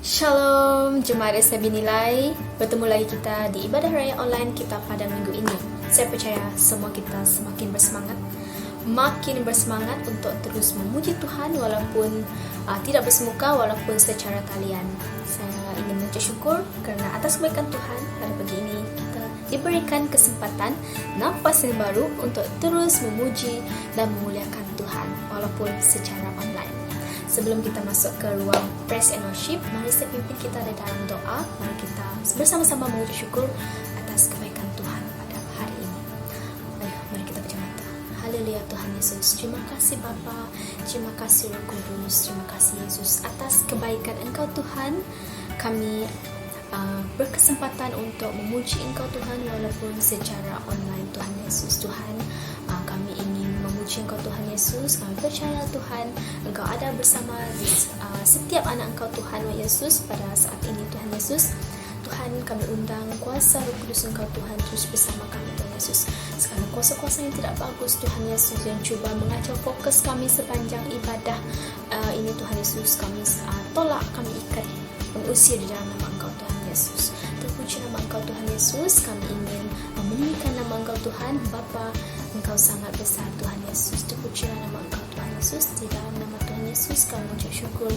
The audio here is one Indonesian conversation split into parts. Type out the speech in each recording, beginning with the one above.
Shalom, Jemaat STB Nilai. Bertemu lagi kita di ibadah raya online kita pada minggu ini. Saya percaya semua kita semakin bersemangat untuk terus memuji Tuhan walaupun tidak bersemuka, walaupun secara talian. Saya ingin mengucap syukur kerana atas kebaikan Tuhan pada pagi ini kita diberikan kesempatan nafas yang baru untuk terus memuji dan memuliakan Tuhan walaupun secara online. Sebelum kita masuk ke ruang praise and worship, mari saya pimpin kita di dalam doa. Mari kita bersama-sama mengucap syukur atas kebaikan Tuhan pada hari ini. Mari kita pejam mata. Haleluya Tuhan Yesus. Terima kasih Bapa, terima kasih Roh Kudus, terima kasih Yesus atas kebaikan Engkau Tuhan. Kami berkesempatan untuk memuji Engkau Tuhan walaupun secara online Tuhan Yesus. Tuhan, kami ingin memuji Engkau Tuhan Yesus. Kami percaya Tuhan Engkau ada bersama setiap anak Engkau Tuhan Yesus pada saat ini Tuhan Yesus. Tuhan, kami undang kuasa Roh Kudus Engkau Tuhan terus bersama kami Tuhan Yesus. Sekarang kuasa-kuasa yang tidak bagus Tuhan Yesus yang cuba mengacau fokus kami sepanjang ibadah ini Tuhan Yesus, kami tolak, kami ikat, mengusir di dalam nama Engkau Tuhan Yesus. Terpuji nama Engkau Tuhan Yesus. Kami ingin meninggikan nama Engkau Tuhan Bapa. Engkau sangat besar Tuhan Yesus. Terpujilah nama Engkau Tuhan Yesus. Di dalam nama Tuhan Yesus kami mengucap syukur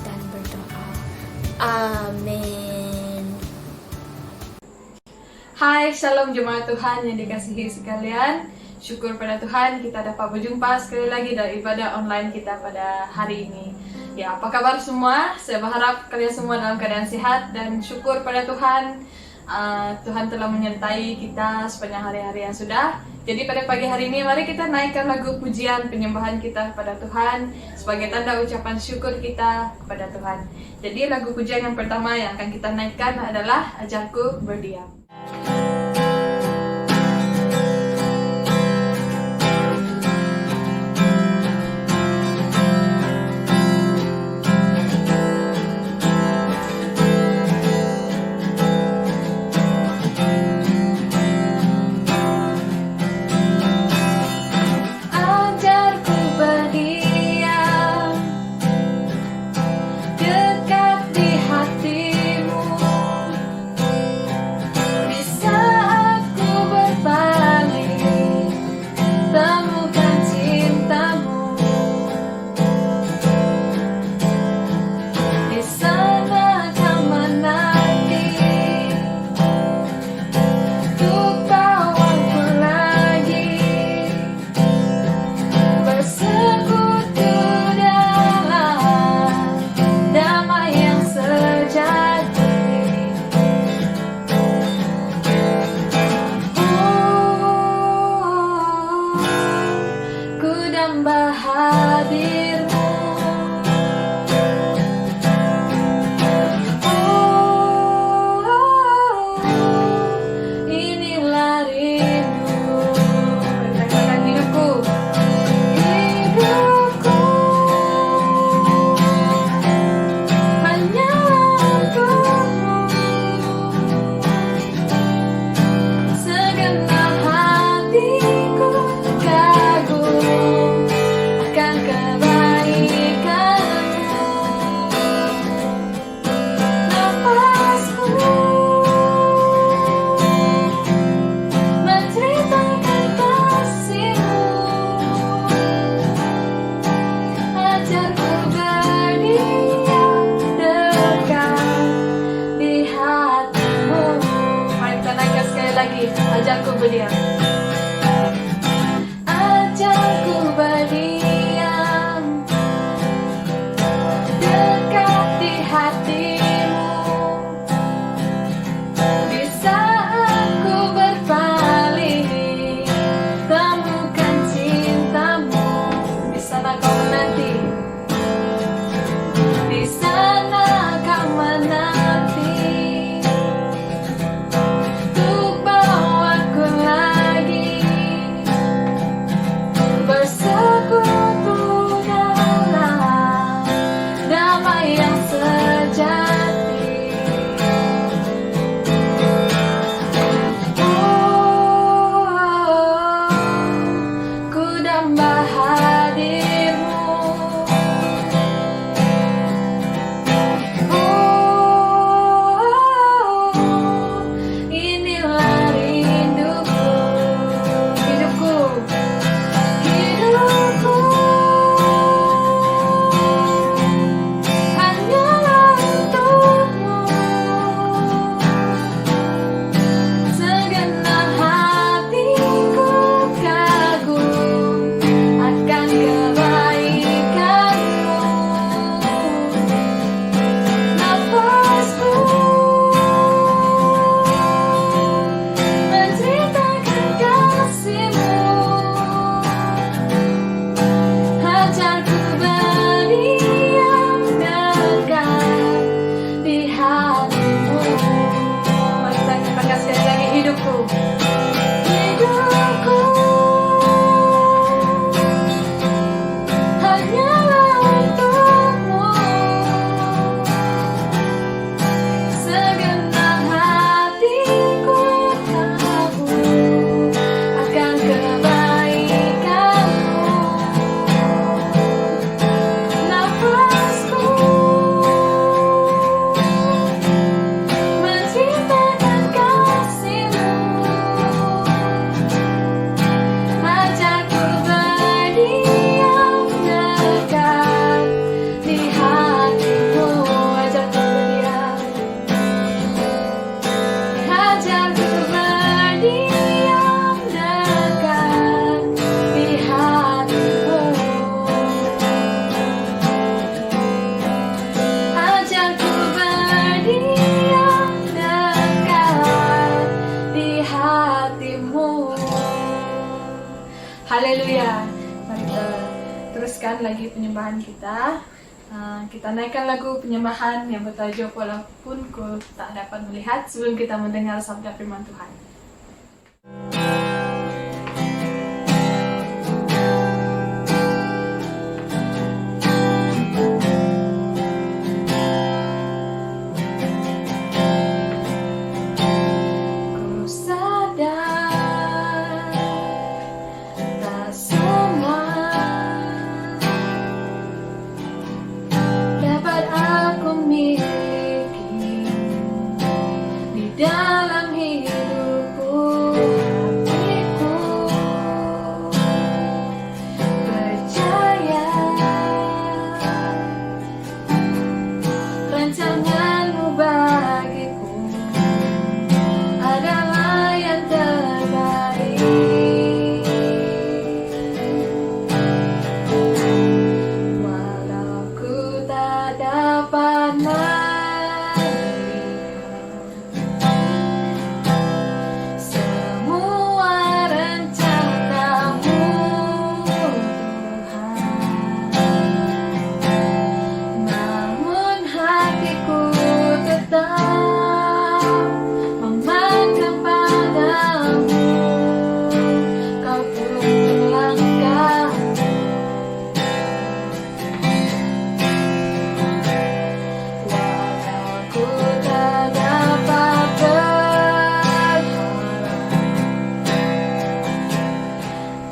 dan berdoa. Amin. Hai, shalom jemaat Tuhan yang dikasihi sekalian. Syukur pada Tuhan kita dapat berjumpa sekali lagi dalam ibadah online kita pada hari ini. Ya, apa kabar semua? Saya berharap kalian semua dalam keadaan sehat dan syukur pada Tuhan. Tuhan telah menyertai kita sepanjang hari-hari yang sudah. Jadi pada pagi hari ini mari kita naikkan lagu pujian penyembahan kita kepada Tuhan sebagai tanda ucapan syukur kita kepada Tuhan. Jadi lagu pujian yang pertama yang akan kita naikkan adalah Ajarku Berdiam. Ajarku berdiam. Ajarku berdiam dekat di hatimu. Di saat ku berpaling, temukan cintamu. Di sana kau menanti. Di sana kau menanti. Lagi teruskan lagi penyembahan kita. Kita naikkan lagu penyembahan yang bertajuk Walaupun Ku Tak Dapat Melihat sebelum kita mendengar sabda firman Tuhan. Ku sadar tak semua dapat aku miliki di dalam hidupku. Hatiku percaya rancanganmu bagiku adalah yang terbaik. Walau ku tak dapat melihat semua rencanamu, Tuhan, namun hatiku tetap memandang padamu. Kau pun melangkah walau ku tak dapat berharap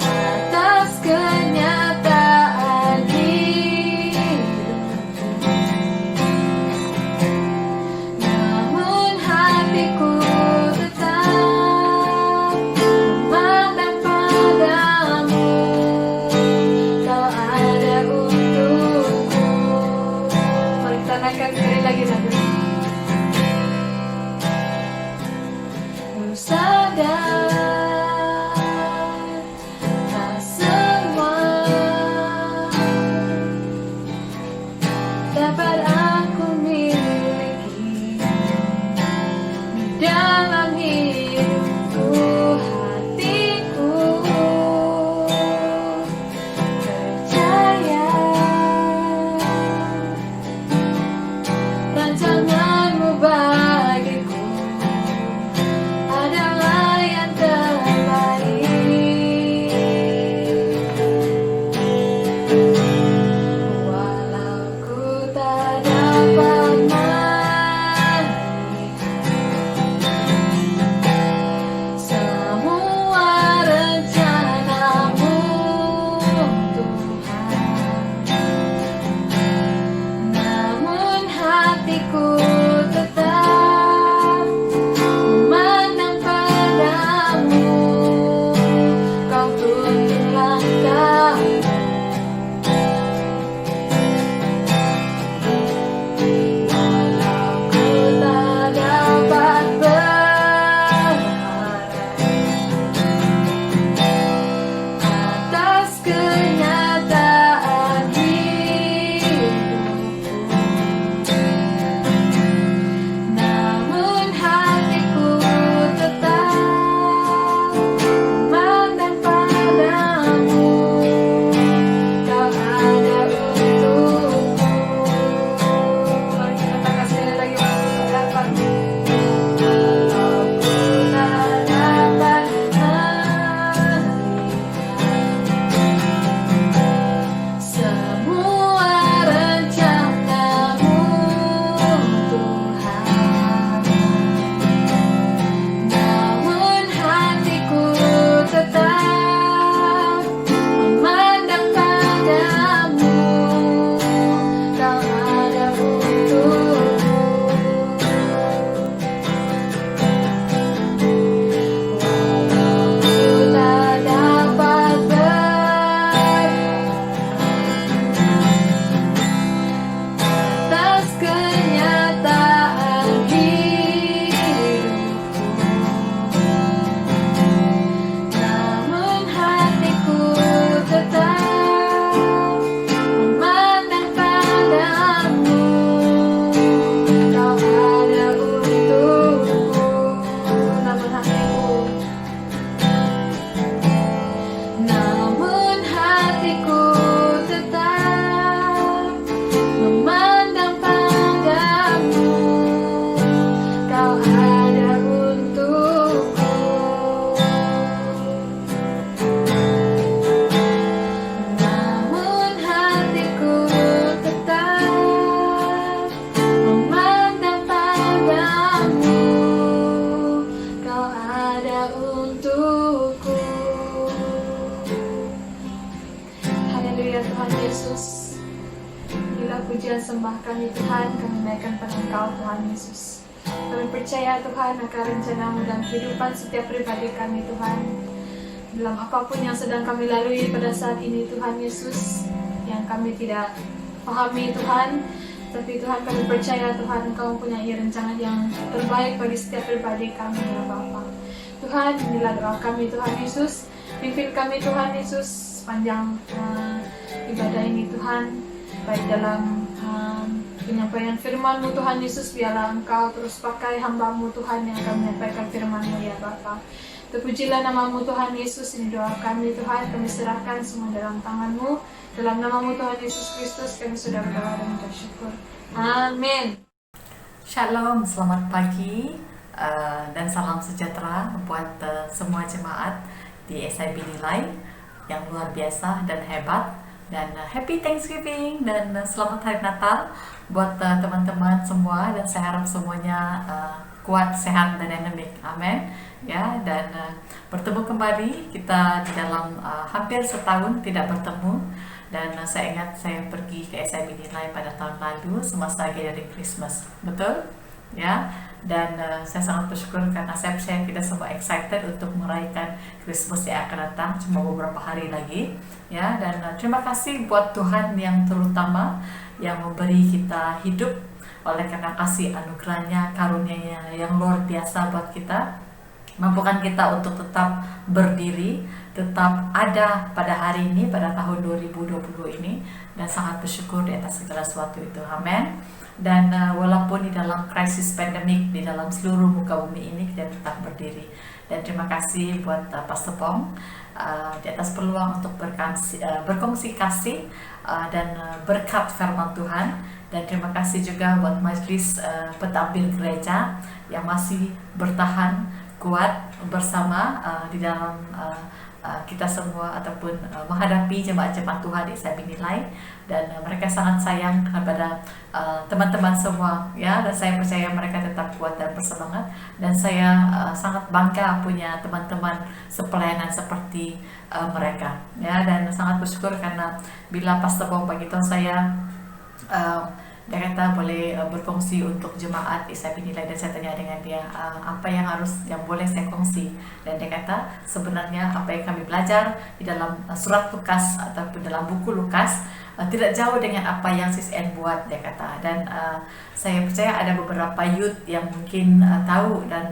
atas kenyataan hidupku, namun hatiku tetap memandang padamu. Kau ada untukku. Mari kita naikkan sekali lagi lagu ini. Ku sadar tak semua dapat aku miliki di dalam hidupku. Hatiku percaya rancanganmu bagiku adalah yang kami Tuhan, kami naikkan pada Engkau Tuhan Yesus. Kami percaya Tuhan akan rencana-Mu dalam kehidupan setiap pribadi kami Tuhan. Dalam apapun yang sedang kami lalui pada saat ini Tuhan Yesus, yang kami tidak pahami Tuhan, tapi Tuhan kami percaya Tuhan Engkau mempunyai rencana yang terbaik bagi setiap pribadi kami ya Bapa. Tuhan, inilah doa kami Tuhan Yesus. Pimpin kami Tuhan Yesus sepanjang ibadah ini Tuhan, baik dalam penyampaian firman-Mu Tuhan Yesus, biarlah Engkau terus pakai hamba-Mu Tuhan yang akan menyampaikan firman-Mu ya Bapa. Terpujilah nama-Mu Tuhan Yesus, ini doa kami Tuhan, kami serahkan semua dalam tangan-Mu. Dalam nama-Mu Tuhan Yesus Kristus kami sudah berdoa dan bersyukur. Amin. Shalom, selamat pagi dan salam sejahtera buat semua jemaat di SIB Nilai yang luar biasa dan hebat, dan Happy Thanksgiving dan selamat Hari Natal buat teman-teman semua, dan saya harap semuanya kuat, sehat dan dinamik. Amin. Ya, dan bertemu kembali kita di dalam hampir setahun tidak bertemu, dan saya ingat saya pergi ke SIB Nilai pada tahun lalu semasa gathering Christmas, betul? Ya, dan saya sangat bersyukur karena saya percaya kita semua excited untuk merayakan Christmas yang akan datang cuma beberapa hari lagi, ya. Dan terima kasih buat Tuhan yang terutama yang memberi kita hidup oleh karena kasih anugerahnya, karunia-Nya yang luar biasa buat kita, mampukan kita untuk tetap berdiri, tetap ada pada hari ini, pada tahun 2020 ini, dan sangat bersyukur di atas segala sesuatu itu. Amin. Dan walaupun di dalam krisis pandemik di dalam seluruh muka bumi ini, kita tetap berdiri. Dan terima kasih buat Pastor Pong di atas peluang untuk berkongsi kasih dan berkat firman Tuhan. Dan terima kasih juga buat majelis pentampil gereja yang masih bertahan kuat bersama di dalam kita semua ataupun menghadapi jemaat-jemaat Tuhan di SIB Nilai, dan mereka sangat sayang kepada teman-teman semua, ya. Dan saya percaya mereka tetap kuat dan bersemangat, dan saya sangat bangga punya teman-teman sepelayanan seperti mereka, ya. Dan sangat bersyukur karena bila Pastor Bong bagi tahu saya, dia kata boleh berkongsi untuk jemaat SIB Nilai, dan saya tanya dengan dia apa yang boleh saya kongsi, dan dia kata sebenarnya apa yang kami belajar di dalam surat Lukas ataupun dalam buku Lukas tidak jauh dengan apa yang Sis N buat, dia kata. Dan saya percaya ada beberapa youth yang mungkin tahu dan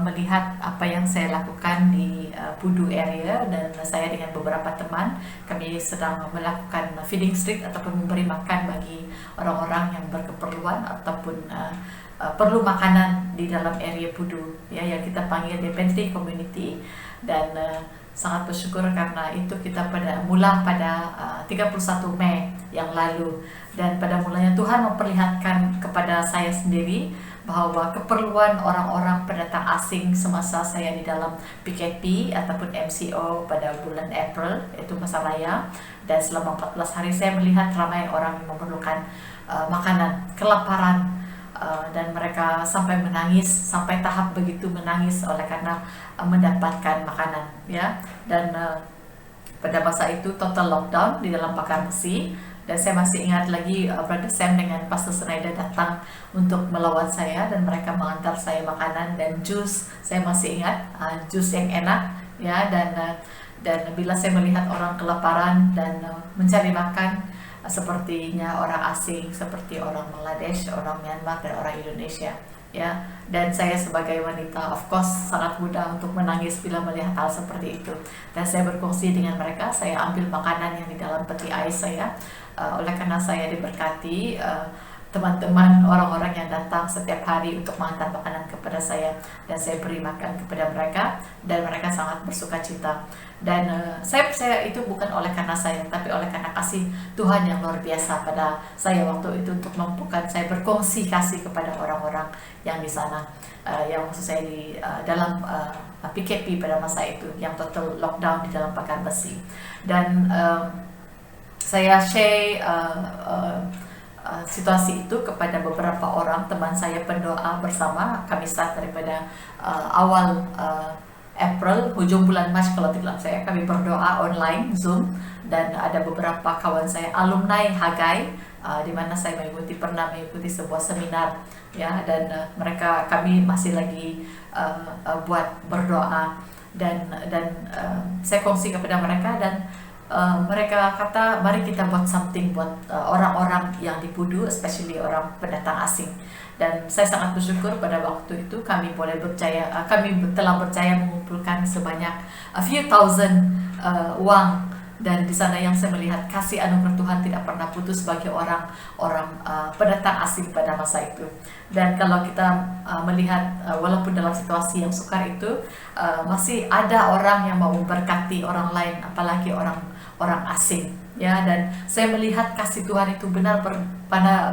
melihat apa yang saya lakukan di Pudu area, dan saya dengan beberapa teman kami sedang melakukan feeding street ataupun memberi makan bagi orang-orang yang berkeperluan ataupun perlu makanan di dalam area Pudu, ya, yang kita panggil Dependent Community. Dan sangat bersyukur karena itu kita mula pada 31 Mei yang lalu, dan pada mulanya Tuhan memperlihatkan kepada saya sendiri bahwa keperluan orang-orang pendatang asing semasa saya di dalam PKP ataupun MCO pada bulan April, yaitu masa raya, dan selama 14 hari saya melihat ramai orang yang memerlukan makanan, kelaparan, dan mereka sampai menangis, sampai tahap begitu menangis oleh karena mendapatkan makanan, ya. Dan pada masa itu total lockdown di dalam Pakar Besi. Dan saya masih ingat lagi Brother Sam dengan Pastor Snyder datang untuk melawat saya, dan mereka mengantar saya makanan dan jus. Saya masih ingat jus yang enak, ya. Dan bila saya melihat orang kelaparan dan mencari makan, sepertinya orang asing, seperti orang Bangladesh, orang Myanmar, dan orang Indonesia, ya. Dan saya sebagai wanita of course sangat mudah untuk menangis bila melihat hal seperti itu. Dan saya berkongsi dengan mereka, saya ambil makanan yang di dalam peti ais saya, oleh karena saya diberkati teman-teman, orang-orang yang datang setiap hari untuk mengantar makanan kepada saya, dan saya beri makan kepada mereka, dan mereka sangat bersuka cita. Dan saya percaya itu bukan oleh karena saya, tapi oleh karena kasih Tuhan yang luar biasa pada saya waktu itu untuk mampukan saya berkongsi kasih kepada orang-orang yang di sana, yang maksud saya di dalam PKP pada masa itu, yang total lockdown di dalam Pakar Besi. Dan saya share situasi itu kepada beberapa orang teman saya pendoa bersama. Kami start daripada awal April, hujung bulan Mac kalau tidak saya, kami berdoa online Zoom, dan ada beberapa kawan saya alumni Hagai di mana saya pernah mengikuti sebuah seminar, ya, dan kami masih lagi buat berdoa, dan saya kongsi kepada mereka, dan mereka kata mari kita buat something buat orang-orang yang di Pudu, especially orang pendatang asing. Dan saya sangat bersyukur pada waktu itu kami telah berjaya mengumpulkan sebanyak a few thousand uang, dan di sana yang saya melihat kasih anugerah Tuhan tidak pernah putus bagi orang pendatang asing pada masa itu. Dan kalau kita melihat walaupun dalam situasi yang sukar itu, masih ada orang yang mau memberkati orang lain, apalagi orang asing, ya. Dan saya melihat kasih Tuhan itu benar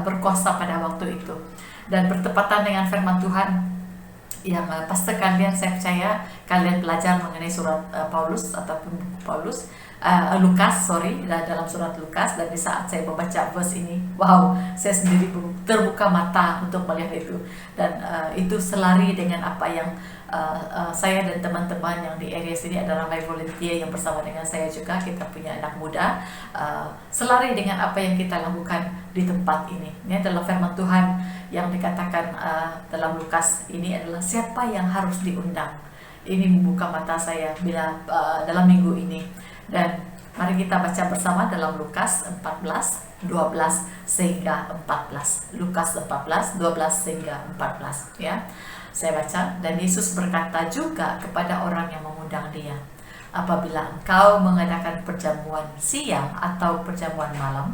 berkuasa pada waktu itu, dan bertepatan dengan firman Tuhan yang pasti kalian, saya percaya kalian belajar mengenai surat Paulus ataupun buku Paulus, Lukas, dalam surat Lukas. Dan di saat saya membaca verse ini, wow, saya sendiri terbuka mata untuk melihat itu, dan itu selari dengan apa yang saya dan teman-teman yang di area sini adalah live volunteer yang bersama dengan saya juga, kita punya anak muda, selari dengan apa yang kita lakukan di tempat ini. Ini adalah firman Tuhan yang dikatakan dalam Lukas ini adalah siapa yang harus diundang. Ini membuka mata saya bila dalam minggu ini, dan mari kita baca bersama dalam Lukas 14:12 sehingga 14. Lukas 14:12 sehingga 14, ya. Saya baca, dan Yesus berkata juga kepada orang yang mengundang dia, apabila engkau mengadakan perjamuan siang atau perjamuan malam,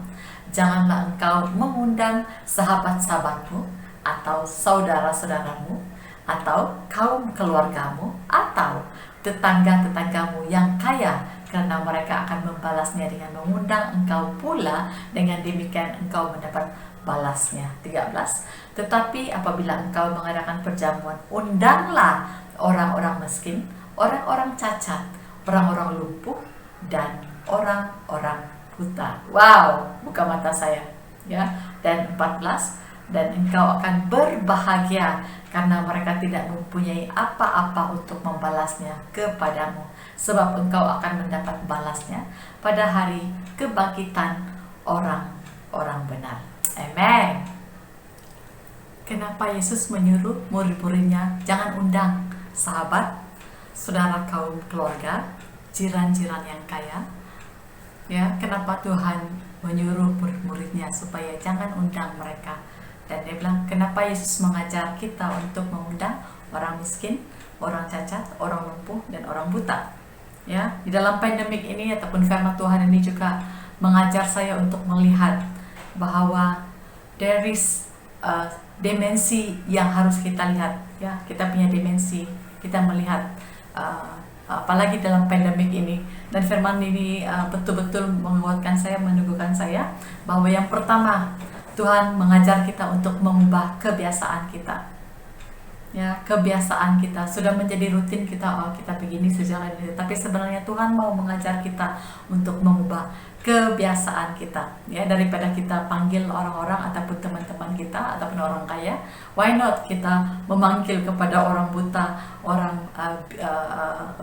janganlah engkau mengundang sahabat-sahabatmu atau saudara-saudaramu atau kaum keluargamu atau tetangga-tetanggamu yang kaya, karena mereka akan membalasnya dengan mengundang engkau pula, dengan demikian engkau mendapat balasnya. 13. Tetapi apabila engkau mengadakan perjamuan, undanglah orang-orang miskin, orang-orang cacat, orang-orang lumpuh, dan orang-orang buta. Wow, buka mata saya, ya. Dan 14, dan engkau akan berbahagia karena mereka tidak mempunyai apa-apa untuk membalasnya kepadamu, sebab engkau akan mendapat balasnya pada hari kebangkitan orang-orang benar. Amen. Kenapa Yesus menyuruh murid-muridnya jangan undang sahabat, saudara, kaum keluarga, jiran-jiran yang kaya? Ya, kenapa Tuhan menyuruh murid-muridnya supaya jangan undang mereka? Dan dia bilang, kenapa Yesus mengajar kita untuk mengundang orang miskin, orang cacat, orang lumpuh, dan orang buta? Ya, di dalam pandemik ini ataupun firman Tuhan ini juga mengajar saya untuk melihat bahwa there is dimensi yang harus kita lihat, ya. Kita punya dimensi, kita melihat apalagi dalam pandemik ini. Dan firman ini betul-betul menguatkan saya, meneguhkan saya bahwa yang pertama, Tuhan mengajar kita untuk mengubah kebiasaan kita, ya. Kebiasaan kita sudah menjadi rutin kita, kita begini sejalan ini, tapi sebenarnya Tuhan mau mengajar kita untuk mengubah kebiasaan kita, ya. Daripada kita panggil orang-orang ataupun teman-teman kita ataupun orang kaya, why not kita memanggil kepada orang buta, orang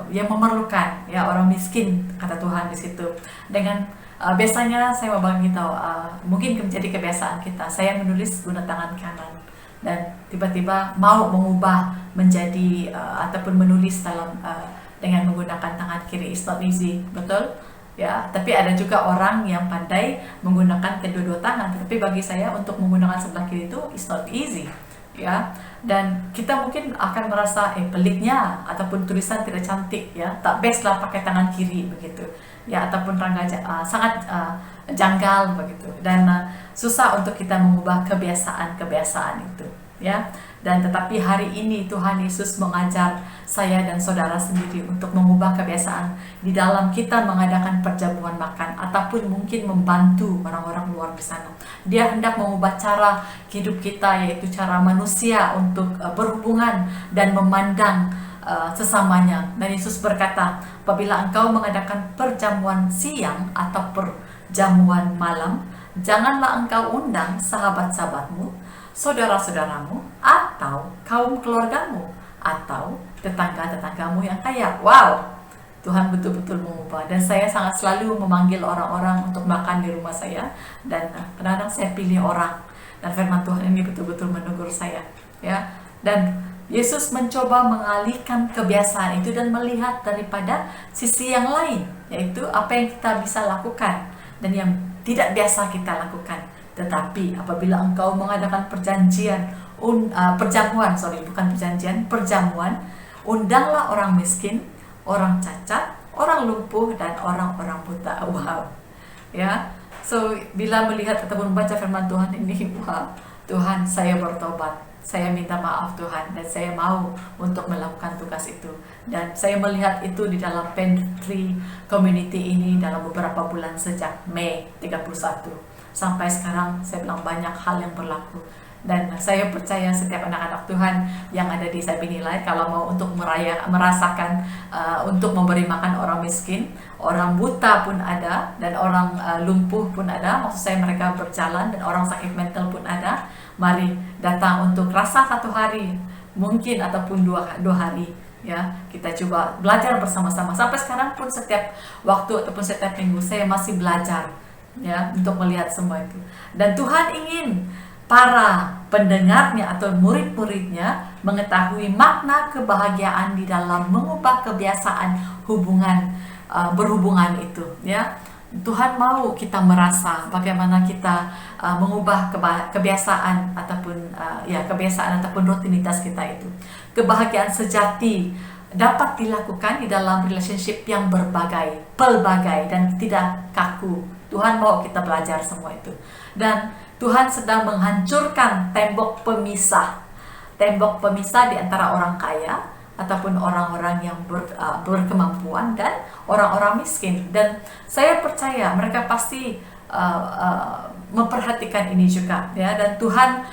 yang memerlukan, ya, orang miskin, kata Tuhan di situ. Dengan biasanya saya mau bagi tahu, mungkin menjadi kebiasaan kita, saya menulis guna tangan kanan, dan tiba-tiba mau mengubah menjadi ataupun menulis dalam dengan menggunakan tangan kiri. It's not easy, betul? Ya, tapi ada juga orang yang pandai menggunakan kedua-dua tangan. Tapi bagi saya untuk menggunakan sebelah kiri itu it's not easy, ya. Dan kita mungkin akan merasa peliknya ataupun tulisan tidak cantik, ya. Tak best lah pakai tangan kiri begitu, ya, ataupun sangat janggal begitu. Dan susah untuk kita mengubah kebiasaan-kebiasaan itu, ya. Dan tetapi hari ini Tuhan Yesus mengajar saya dan saudara sendiri untuk mengubah kebiasaan di dalam kita mengadakan perjamuan makan ataupun mungkin membantu orang-orang luar di sana. Dia hendak mengubah cara hidup kita, yaitu cara manusia untuk berhubungan dan memandang sesamanya. Dan Yesus berkata, apabila engkau mengadakan perjamuan siang atau perjamuan malam, janganlah engkau undang sahabat-sahabatmu, saudara-saudaramu, atau kaum keluargamu, atau tetangga-tetanggamu yang kaya. Wow, Tuhan betul-betul mengubah. Dan saya sangat selalu memanggil orang-orang untuk makan di rumah saya, dan kadang-kadang saya pilih orang, dan firman Tuhan ini betul-betul menegur saya, ya. Dan Yesus mencoba mengalihkan kebiasaan itu dan melihat daripada sisi yang lain, yaitu apa yang kita bisa lakukan dan yang tidak biasa kita lakukan. Tetapi apabila engkau mengadakan perjamuan, undanglah orang miskin, orang cacat, orang lumpuh, dan orang-orang buta. Wow, ya. So bila melihat ataupun membaca firman Tuhan ini, wah, Tuhan, saya bertobat, saya minta maaf Tuhan, dan saya mau untuk melakukan tugas itu. Dan saya melihat itu di dalam pantry community ini dalam beberapa bulan sejak Mei 31 sampai sekarang. Saya bilang banyak hal yang berlaku. Dan saya percaya setiap anak-anak Tuhan yang ada di SIB Nilai, kalau mau untuk merasakan untuk memberi makan orang miskin, orang buta pun ada, dan orang lumpuh pun ada, maksud saya mereka berjalan, dan orang sakit mental pun ada. Mari datang untuk rasa 1 hari mungkin, ataupun dua hari, ya. Kita coba belajar bersama-sama. Sampai sekarang pun setiap waktu ataupun setiap minggu saya masih belajar, ya, untuk melihat semua itu. Dan Tuhan ingin para pendengarnya atau murid-muridnya mengetahui makna kebahagiaan di dalam mengubah kebiasaan berhubungan itu, ya. Tuhan mau kita merasa bagaimana kita mengubah kebiasaan ataupun rutinitas kita itu. Kebahagiaan sejati dapat dilakukan di dalam relationship yang pelbagai dan tidak kaku. Tuhan mau kita belajar semua itu. Dan Tuhan sedang menghancurkan tembok pemisah di antara orang kaya ataupun orang-orang yang berkemampuan dan orang-orang miskin. Dan saya percaya mereka pasti memperhatikan ini juga, ya. Dan Tuhan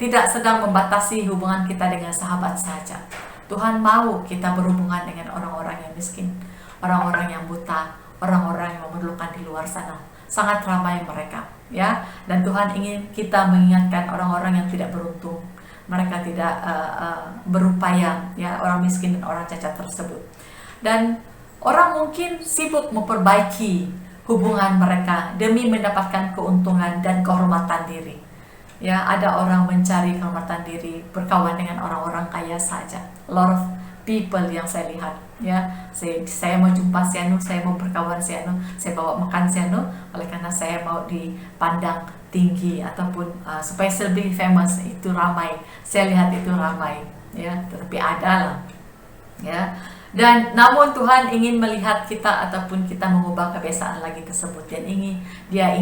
tidak sedang membatasi hubungan kita dengan sahabat saja. Tuhan mau kita berhubungan dengan orang-orang yang miskin, orang-orang yang buta, orang-orang yang memerlukan di luar sana. Sangat ramai mereka, ya. Dan Tuhan ingin kita mengingatkan orang-orang yang tidak beruntung, mereka tidak berupaya, ya, orang miskin dan orang cacat tersebut. Dan orang mungkin sibuk memperbaiki hubungan mereka demi mendapatkan keuntungan dan kehormatan diri, ya. Ada orang mencari kehormatan diri berkawan dengan orang-orang kaya saja. A lot of people yang saya lihat, ya. Saya mau jumpa si anu, saya mau berkawan si anu, saya bawa makan si anu, oleh karena saya mau dipandang tinggi ataupun supaya lebih famous. Itu ramai, saya lihat itu ramai, ya. Tetapi ada lah, ya. Dan namun Tuhan ingin melihat kita ataupun kita mengubah kebiasaan lagi tersebut. Dan dia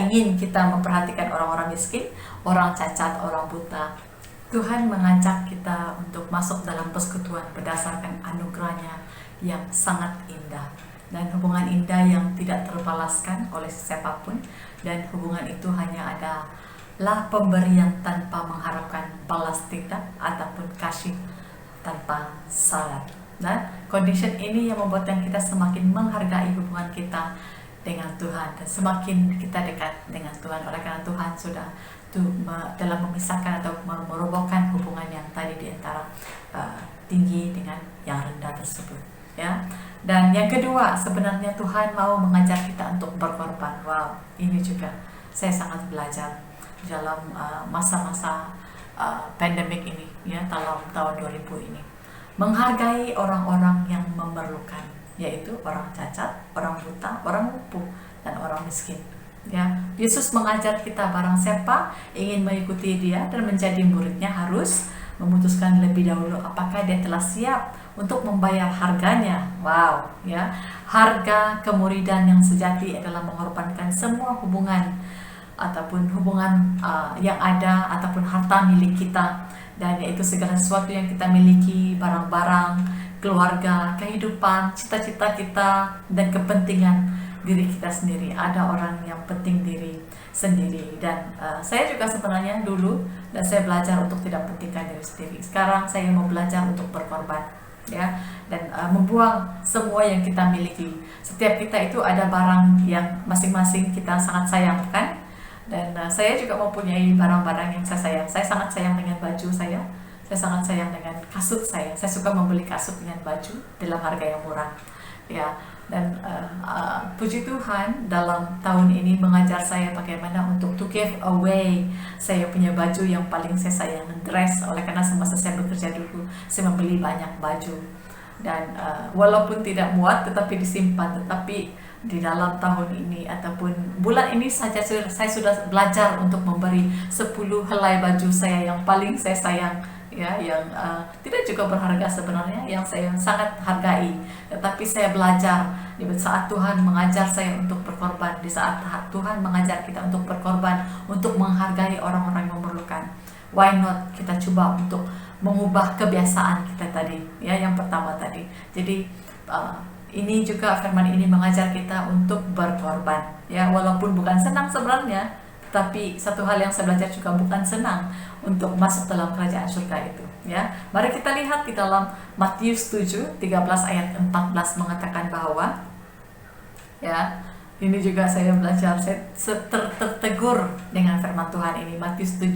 ingin kita memperhatikan orang-orang miskin, orang cacat, orang buta. Tuhan mengajak kita untuk masuk dalam persekutuan berdasarkan anugerahnya yang sangat indah, dan hubungan indah yang tidak terbalaskan oleh siapapun. Dan hubungan itu hanya adalah pemberian tanpa mengharapkan balas tidak ataupun kasih tanpa syarat. Dan condition ini yang membuatkan kita semakin menghargai hubungan kita dengan Tuhan dan semakin kita dekat dengan Tuhan. Oleh karena Tuhan sudah dalam memisahkan atau merobohkan hubungan yang tadi di antara tinggi dengan yang rendah tersebut, ya. Dan yang kedua, sebenarnya Tuhan mau mengajar kita untuk berkorban. Wow, ini juga saya sangat belajar dalam masa-masa pandemik ini, ya, dalam tahun 2000 ini. Menghargai orang-orang yang memerlukan, yaitu orang cacat, orang buta, orang lumpuh, dan orang miskin, ya. Yesus mengajar kita, barang siapa ingin mengikuti dia dan menjadi muridnya harus memutuskan lebih dahulu apakah dia telah siap untuk membayar harganya. Wow, ya. Harga kemuridan yang sejati adalah mengorbankan semua hubungan ataupun hubungan yang ada ataupun harta milik kita, dan yaitu segala sesuatu yang kita miliki, barang-barang, keluarga, kehidupan, cita-cita kita, dan kepentingan diri kita sendiri. Ada orang yang penting diri sendiri, dan saya juga sebenarnya dulu, dan saya belajar untuk tidak pentingkan diri sendiri. Sekarang saya mau belajar untuk berkorban, ya, dan membuang semua yang kita miliki. Setiap kita itu ada barang yang masing-masing kita sangat sayangkan. Dan saya juga mempunyai barang-barang yang saya sayang. Saya sangat sayang dengan baju saya saya sangat sayang dengan kasut saya suka membeli kasut dengan baju dalam harga yang murah ya. Dan puji Tuhan dalam tahun ini mengajar saya bagaimana untuk to give away saya punya baju yang paling saya sayang, dress. Oleh karena semasa saya bekerja dulu saya membeli banyak baju, dan walaupun tidak muat tetapi disimpan. Tetapi di dalam tahun ini ataupun bulan ini saja saya sudah belajar untuk memberi 10 helai baju saya yang paling saya sayang ya, yang tidak juga berharga sebenarnya, yang saya sangat hargai. Tetapi saya belajar di saat Tuhan mengajar saya untuk berkorban, di saat Tuhan mengajar kita untuk berkorban, untuk menghargai orang-orang yang memerlukan. Why not kita coba untuk mengubah kebiasaan kita tadi ya, yang pertama tadi. Jadi ini juga firman ini mengajar kita untuk berkorban ya, walaupun bukan senang sebenarnya, tapi satu hal yang saya belajar juga bukan senang untuk masuk dalam kerajaan surga itu ya. Mari kita lihat di dalam Matius 7 13 ayat 14 mengatakan bahwa ya, ini juga saya belajar, saya tertegur dengan firman Tuhan ini. Matius 7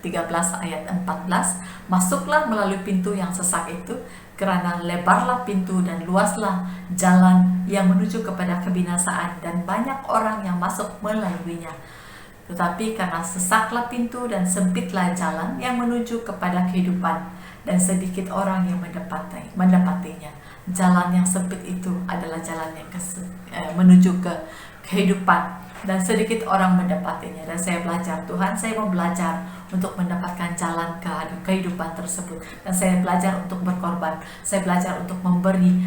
13 ayat 14, masuklah melalui pintu yang sesak itu, kerana lebarlah pintu dan luaslah jalan yang menuju kepada kebinasaan, dan banyak orang yang masuk melaluinya. Tetapi karena sesaklah pintu dan sempitlah jalan yang menuju kepada kehidupan, dan sedikit orang yang mendapatinya. Jalan yang sempit itu adalah jalan yang menuju ke kehidupan, dan sedikit orang mendapatinya. Dan saya belajar, Tuhan, saya mau belajar untuk mendapatkan jalan ke kehidupan tersebut. Dan saya belajar untuk berkorban. Saya belajar untuk memberi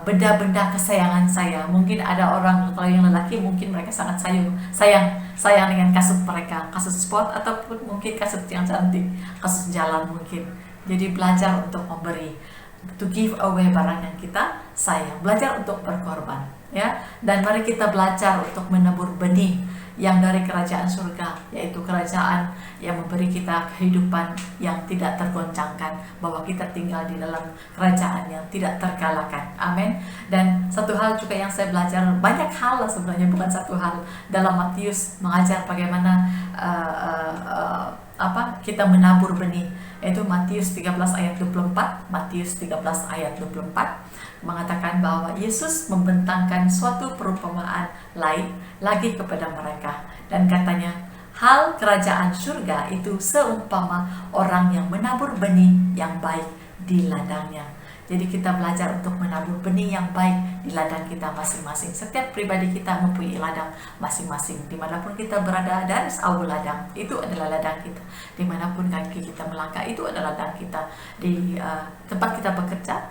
benda-benda kesayangan saya. Mungkin ada orang, kalau yang lelaki mungkin mereka sangat sayang dengan kasut mereka, kasut sport, ataupun mungkin kasut yang cantik, kasut jalan mungkin. Jadi belajar untuk memberi, to give away barang yang kita sayang, belajar untuk berkorban ya. Dan mari kita belajar untuk menabur benih yang dari kerajaan surga, yaitu kerajaan yang memberi kita kehidupan yang tidak tergoncangkan, bahwa kita tinggal di dalam kerajaan yang tidak terkalahkan. Amin. Dan satu hal juga yang saya belajar, banyak hal sebenarnya, bukan satu hal, dalam Matius mengajar bagaimana kita menabur benih, yaitu Matius 13 ayat 24. Matius 13 ayat 24 mengatakan bahwa Yesus membentangkan suatu perumpamaan lain lagi kepada mereka, dan katanya, hal kerajaan surga itu seumpama orang yang menabur benih yang baik di ladangnya. Jadi kita belajar untuk menabur benih yang baik di ladang kita masing-masing. Setiap pribadi kita mempunyai ladang masing-masing. Dimanapun kita berada, dan our ladang itu adalah ladang kita. Dimanapun kaki kita melangkah, itu adalah ladang kita. Di tempat kita bekerja,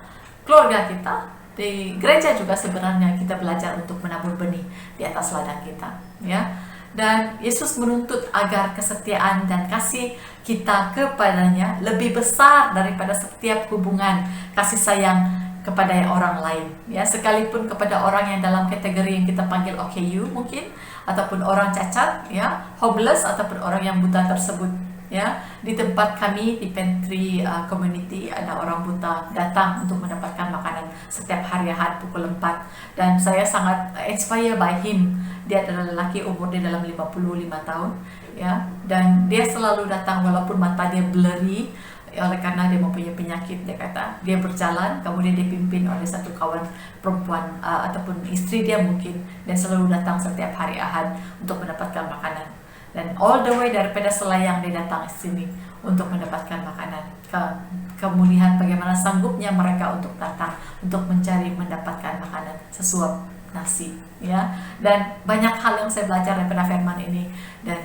keluarga kita, di gereja juga sebenarnya kita belajar untuk menabur benih di atas ladang kita ya. Dan Yesus menuntut agar kesetiaan dan kasih kita kepadanya lebih besar daripada setiap hubungan kasih sayang kepada orang lain ya, sekalipun kepada orang yang dalam kategori yang kita panggil OKU mungkin, ataupun orang cacat ya, homeless, ataupun orang yang buta tersebut ya. Di tempat kami di pantry community ada orang buta datang untuk mendapatkan makanan setiap hari Ahad pukul 4, dan saya sangat inspired by him. Dia adalah lelaki, umur dia dalam 55 tahun ya, dan dia selalu datang walaupun mata dia blurry oleh karena dia mempunyai penyakit. Dia kata dia berjalan, kemudian dipimpin oleh satu kawan perempuan ataupun istri dia mungkin, dan selalu datang setiap hari Ahad untuk mendapatkan makanan. Dan all the way daripada Selayang dia datang ke sini untuk mendapatkan makanan. Kemuliaan bagaimana sanggupnya mereka untuk datang, untuk mencari mendapatkan makanan, sesuap nasi ya. Dan banyak hal yang saya belajar daripada firman ini, dan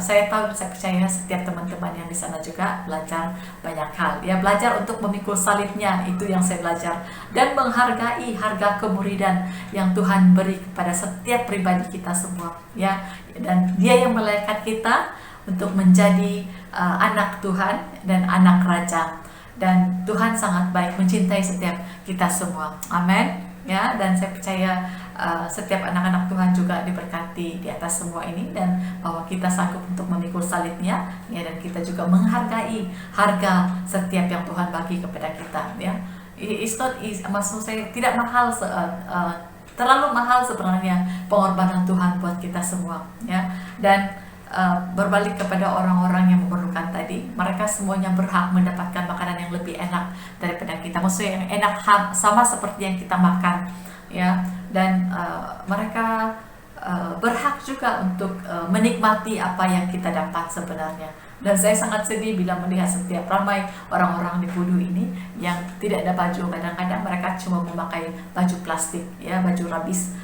saya tahu, saya percaya setiap teman-teman yang di sana juga belajar banyak hal ya. Belajar untuk memikul salibnya, itu yang saya belajar, dan menghargai harga kemuridan yang Tuhan beri kepada setiap pribadi kita semua ya. Dan dia yang melayakan kita untuk menjadi anak Tuhan dan anak raja, dan Tuhan sangat baik, mencintai setiap kita semua. Amin ya. Dan saya percaya setiap anak-anak Tuhan juga diberkati di atas semua ini, dan bahwa kita sanggup untuk memikul salibnya ya, dan kita juga menghargai harga setiap yang Tuhan bagi kepada kita ya. It's not easy, maksud saya tidak mahal, terlalu mahal sebenarnya pengorbanan Tuhan buat kita semua ya. Dan berbalik kepada orang-orang yang memerlukan tadi. Mereka semuanya berhak mendapatkan makanan yang lebih enak daripada kita. Maksudnya yang enak sama seperti yang kita makan, ya. Dan mereka berhak juga untuk menikmati apa yang kita dapat sebenarnya. Dan saya sangat sedih bila melihat setiap ramai orang-orang di Pudu ini yang tidak ada baju. Kadang-kadang mereka cuma memakai baju plastik, ya, baju rabis,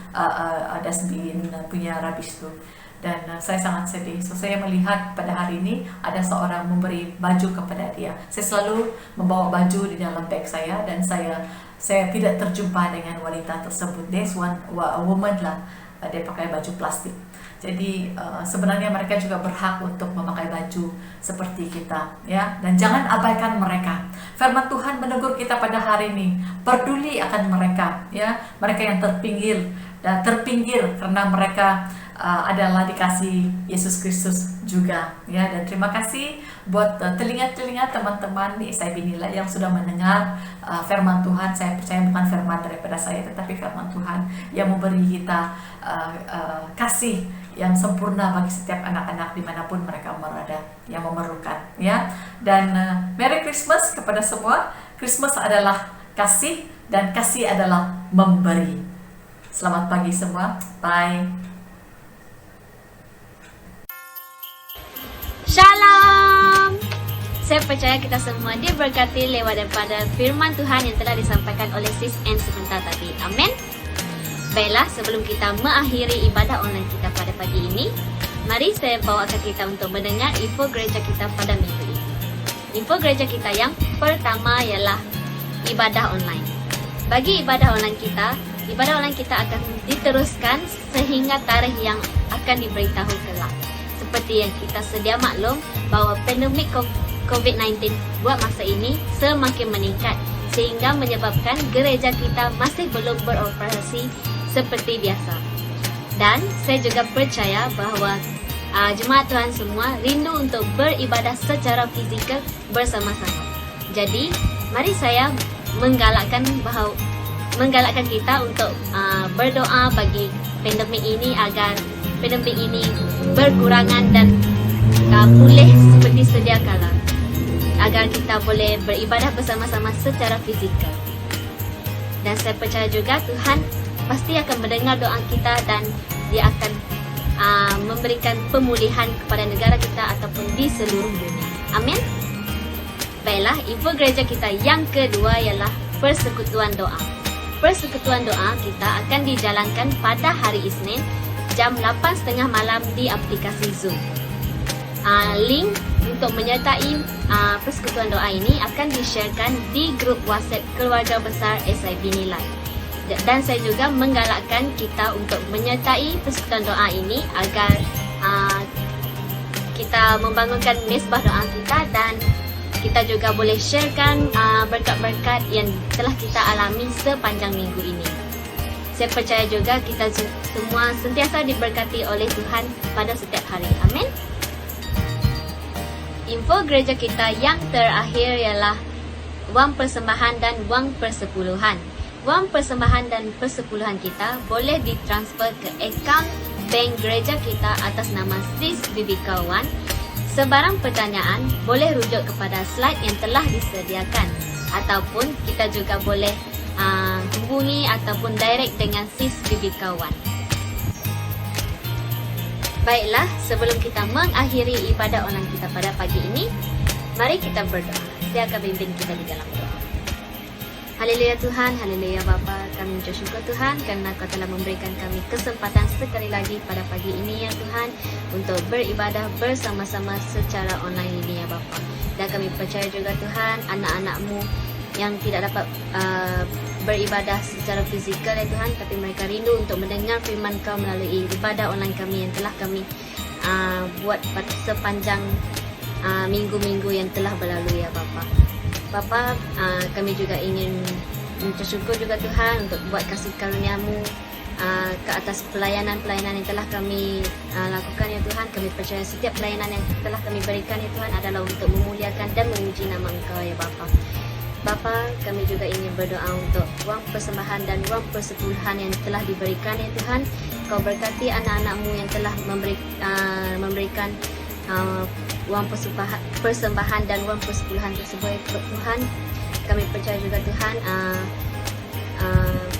dustbin punya rabis tuh. Dan saya sangat sedih. So saya melihat pada hari ini ada seorang memberi baju kepada dia. Saya selalu membawa baju di dalam beg saya, dan saya tidak terjumpa dengan wanita tersebut. There's a woman lah, dia pakai baju plastik. Jadi sebenarnya mereka juga berhak untuk memakai baju seperti kita, ya. Dan jangan abaikan mereka. Firman Tuhan menegur kita pada hari ini, peduli akan mereka, ya. Mereka yang terpinggir karena mereka adalah dikasih Yesus Kristus juga, ya. Dan terima kasih buat telinga-telinga teman-teman di SIB Nilai yang sudah mendengar firman Tuhan. Saya percaya bukan firman daripada saya, tetapi firman Tuhan yang memberi kita kasih yang sempurna bagi setiap anak-anak dimanapun mereka berada yang memerlukan, ya. Dan Merry Christmas kepada semua. Christmas adalah kasih, dan kasih adalah memberi. Selamat pagi semua. Bye. Shalom. Saya percaya kita semua diberkati lewat daripada firman Tuhan yang telah disampaikan oleh Sis Ann sebentar tadi. Amin. Baiklah, sebelum kita mengakhiri ibadah online kita pada pagi ini, mari saya bawakan kita untuk mendengar info gereja kita pada minggu ini. Info gereja kita yang pertama ialah ibadah online. Bagi ibadah online kita akan diteruskan sehingga tarikh yang akan diberitahu kelak. Seperti yang kita sedia maklum bahawa pandemik COVID-19 buat masa ini semakin meningkat, sehingga menyebabkan gereja kita masih belum beroperasi seperti biasa. Dan saya juga percaya bahawa jemaat Tuhan semua rindu untuk beribadah secara fizikal bersama-sama. Jadi, mari saya menggalakkan kita untuk berdoa bagi pandemik ini agar pandemik ini berkurangan dan pulih seperti sedia kala, agar kita boleh beribadah bersama-sama secara fizikal. Dan saya percaya juga Tuhan pasti akan mendengar doa kita, dan Dia akan memberikan pemulihan kepada negara kita ataupun di seluruh dunia. Amin. Baiklah, info gereja kita yang kedua ialah persekutuan doa. Persekutuan doa kita akan dijalankan pada hari Isnin jam 8.30 malam di aplikasi Zoom. Link untuk menyertai persekutuan doa ini akan di-sharekan di grup WhatsApp keluarga besar SIB Nilai. Dan saya juga menggalakkan kita untuk menyertai persekutuan doa ini agar kita membangunkan mesbah doa kita, dan kita juga boleh sharekan berkat-berkat yang telah kita alami sepanjang minggu ini. Saya percaya juga kita semua sentiasa diberkati oleh Tuhan pada setiap hari. Amin. Info gereja kita yang terakhir ialah wang persembahan dan wang persepuluhan. Wang persembahan dan persepuluhan kita boleh ditransfer ke akaun bank gereja kita atas nama Sis Bibi Kawan. Sebarang pertanyaan boleh rujuk kepada slide yang telah disediakan, ataupun kita juga boleh hubungi ataupun direct dengan Sis Bibi Kawan. Baiklah, sebelum kita mengakhiri ibadah online kita pada pagi ini, mari kita berdoa. Saya akan bimbing kita di dalam doa. Haleluya Tuhan, haleluya Bapa, kami mengucap syukur Tuhan kerana Kau telah memberikan kami kesempatan sekali lagi pada pagi ini ya Tuhan, untuk beribadah bersama-sama secara online ini ya Bapa. Dan kami percaya juga Tuhan, anak-anak-Mu yang tidak dapat beribadah secara fizikal ya Tuhan, tapi mereka rindu untuk mendengar firman Kau melalui ibadah online kami yang telah kami buat pada sepanjang minggu-minggu yang telah berlalu ya Bapa. Bapa, kami juga ingin mengucap syukur juga Tuhan untuk buat kasih karunia-Mu ke atas pelayanan-pelayanan yang telah kami lakukan ya Tuhan. Kami percaya setiap pelayanan yang telah kami berikan ya Tuhan adalah untuk memuliakan dan memuji nama Engkau ya Bapa. Bapa, kami juga ingin berdoa untuk wang persembahan dan wang persepuluhan yang telah diberikan ya Tuhan. Kau berkati anak-anakmu yang telah memberikan uang persembahan dan uang persepuluhan tersebut Tuhan. Kami percaya juga Tuhan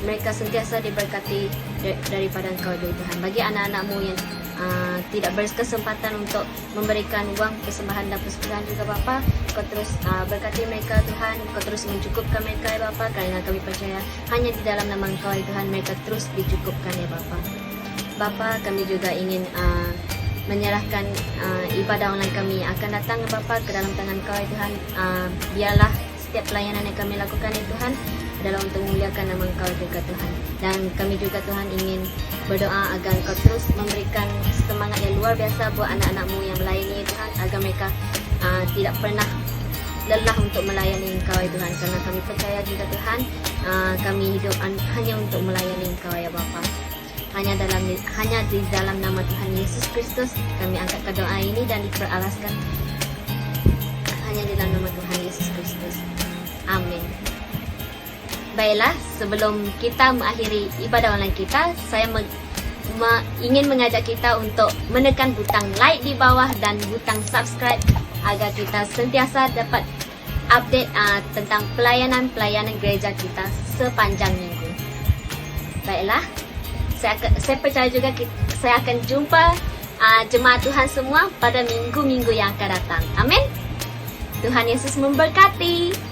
mereka sentiasa diberkati daripada Engkau Tuhan. Bagi anak-anakmu yang tidak berkesempatan untuk memberikan uang persembahan dan persepuluhan juga Bapa, Kau terus berkati mereka Tuhan. Kau terus mencukupkan mereka ya Bapa, kerana kami percaya hanya di dalam nama Engkau ya Tuhan mereka terus dicukupkan ya Bapa. Bapa, kami juga ingin menyerahkan ibadah online kami akan datang ya Bapa ke dalam tangan Kau ya Tuhan. Biarlah setiap pelayanan yang kami lakukan ya Tuhan adalah untuk memuliakan nama Engkau juga Tuhan. Dan kami juga Tuhan ingin berdoa agar Engkau terus memberikan semangat yang luar biasa buat anak-anakmu yang melayani ya Tuhan, agar mereka tidak pernah lelah untuk melayani Engkau ya Tuhan, karena kami percaya juga Tuhan kami hidup hanya untuk melayani Engkau ya Bapa. Hanya di dalam nama Tuhan Yesus Kristus kami angkat doa ini dan diperalaskan hanya di dalam nama Tuhan Yesus Kristus. Amin. Baiklah, sebelum kita mengakhiri ibadah online kita, saya ingin mengajak kita untuk menekan butang like di bawah dan butang subscribe agar kita sentiasa dapat update tentang pelayanan gereja kita sepanjang minggu. Baiklah, saya percaya juga saya akan jumpa jemaat Tuhan semua pada minggu-minggu yang akan datang. Amin. Tuhan Yesus memberkati.